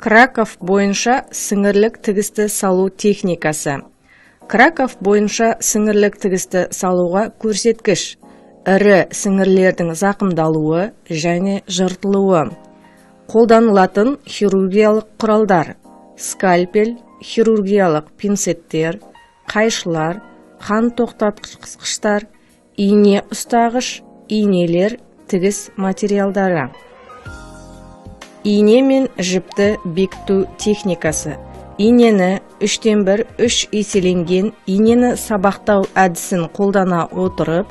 Краков бойынша сіңірлік тігісті салу техникасы. Краков бойынша сіңірлік тігісті салуға көрсеткіш: ірі сіңірлердің зақымдалуы және жыртылуы. Қолданылатын хирургиялық құралдар: скальпель, хирургиялық пинцеттер, қайшылар, қан тоқтатқыштар, ине ұстағыш, инелер, тігіс материалдары. Ине мен жіпті бекіту техникасы. Инені 3/3 еселенген инені сабақтау әдісін қолдана отырып,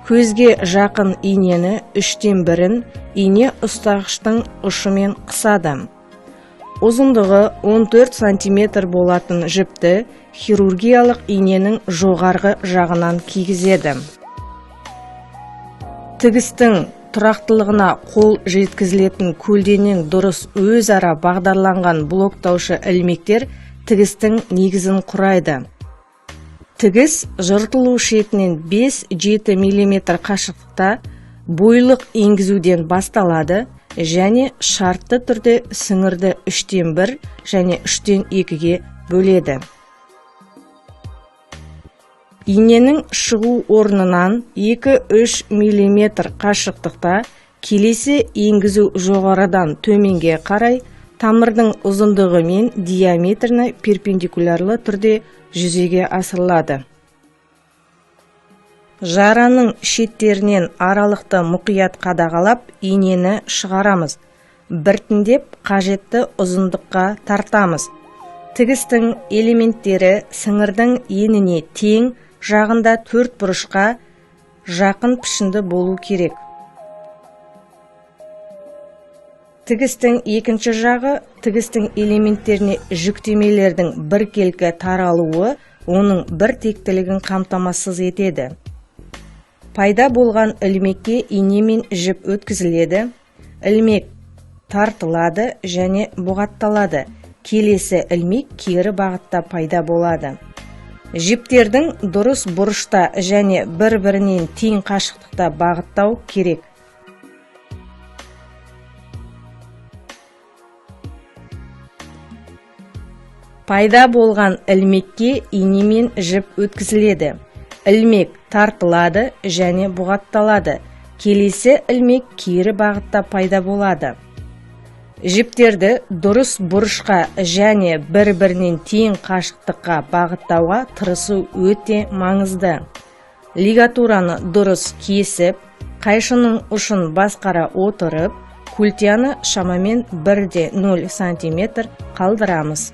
көзге жақын инені 3/1 ине ұстағыштың ұшымен қысады. Ұзындығы 14 см болатын жіпті хирургиялық иненің жоғарғы жағынан кигізеді. Тігістің тұрақтылығына қол жеткізілетін көлденең дұрыс өзара бағдарланған блоктаушы ілмектер тігістің негізін құрайды. Тігіс жыртылу шетінен 5-7 мм қашықтықта бойлық енгізуден басталады және шартты түрде сіңірді 3/1 және 3/2-ге бөледі. Иненің шығу орнынан 2-3 мм қашықтықта келесі енгізу жоғарыдан төменге қарай тамырдың ұзындығы мен диаметріне перпендикулярлы түрде жүзеге асырылады. Жараның шеттерінен аралықты мұқият қадағалап, инені шығарамыз. Біртіндеп қажетті ұзындыққа тартамыз. Тігістің элементтері сіңірдің еніне тең жағында 4 бұрышқа жақын пішінді болу керек. Тігістің екінші жағы тігістің элементтеріне жүктемелердің біркелкі таралуы оның бір тектілігін қамтамасыз етеді. Пайда болған ілмекке ине мен жіп өткізіледі, ілмек тартылады және бұғатталады. Келесі ілмек кері бағытта пайда болады. Жіптердің дұрыс бұрышта және бір-бірінен тең қашықтықта бағыттау керек. Пайда болған ілмекке ине мен жіп өткізіледі. Ілмек тартылады және бұғатталады. Келесі ілмек кері бағытта пайда болады. Жіптерді дұрыс бұрышқа және бір-бірінен тең қашықтыққа бағыттауға тырысу өте маңызды. Лигатураны дұрыс кесіп, қайшының ұшын басқара отырып, культяны шамамен 1/0 см қалдырамыз.